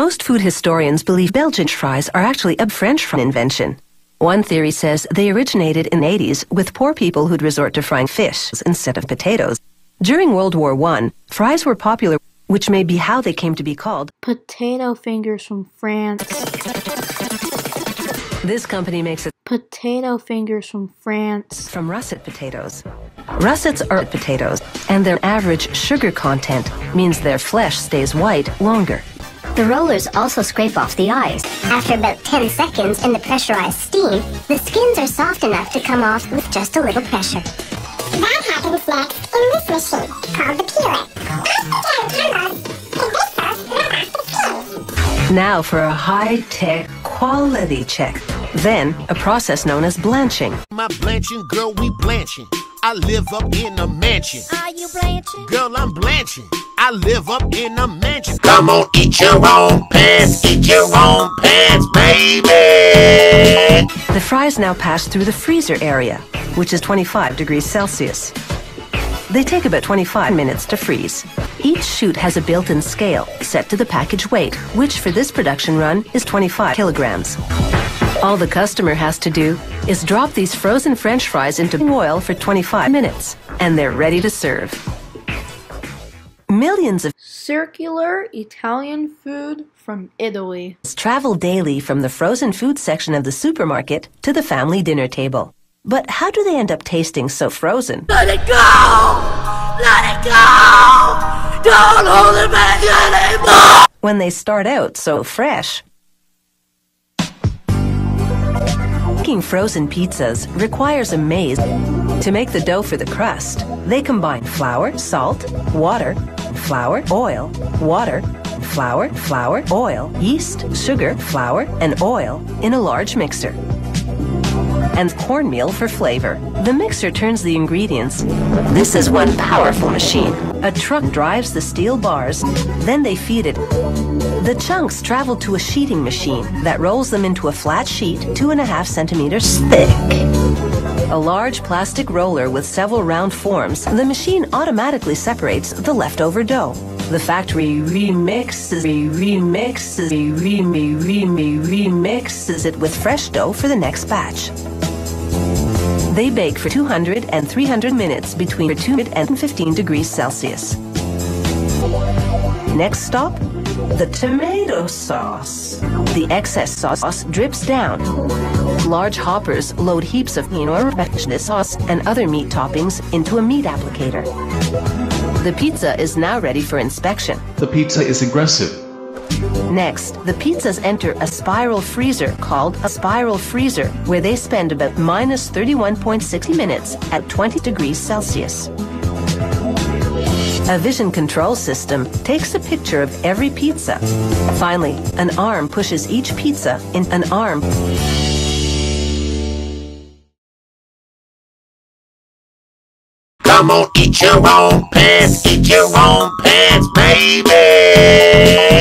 Most food historians believe Belgian fries are actually a French fry invention. One theory says they originated in the 80s with poor people who'd resort to frying fish instead of potatoes. During World War I, fries were popular, which may be how they came to be called potato fingers from France. This company makes it Potato fingers from France. from russet potatoes. Russets are potatoes, and their average sugar content means their flesh stays white longer. The rollers also scrape off the eyes. After about 10 seconds in the pressurized steam, the skins are soft enough to come off with just a little pressure. That happens next in this machine, called the peeler. Now for a high-tech quality check. Then, a process known as blanching. My blanching, girl, we blanching. I live up in a mansion. Are you blanching? Girl, I'm blanching. I live up in a mansion. Come on, eat your own pants, baby. The fries now pass through the freezer area, which is 25 degrees Celsius. They take about 25 minutes to freeze. Each chute has a built-in scale set to the package weight, which for this production run is 25 kilograms. All the customer has to do is drop these frozen French fries into oil for 25 minutes, and they're ready to serve. Millions of Circular Italian food from Italy. travel daily from the frozen food section of the supermarket to the family dinner table. But how do they end up tasting so frozen? Let it go! Let it go! Don't hold it back anymore! When they start out so fresh. Making frozen pizzas requires a maze. To make the dough for the crust, they combine flour, salt, water, flour, oil, water, flour, oil, yeast, sugar, flour, and oil in a large mixer. And cornmeal for flavor. The mixer turns the ingredients. This is one powerful machine. A truck drives the steel bars, then they feed it. The chunks travel to a sheeting machine that rolls them into a flat sheet 2.5 centimeters thick. A large plastic roller with several round forms, the machine automatically separates the leftover dough. The factory remixes it with fresh dough for the next batch. They bake for 200 and 300 minutes between 200 and 15 degrees Celsius. Next stop, the tomato sauce. The excess sauce drips down. Large hoppers load heaps of this sauce and other meat toppings into a meat applicator. The pizza is now ready for inspection. The pizza is aggressive. Next, the pizzas enter a spiral freezer called a spiral freezer, where they spend about minus 31.60 minutes at 20 degrees Celsius. A vision control system takes a picture of every pizza. Finally, an arm pushes each pizza in an arm. Come on, eat your own pants, baby.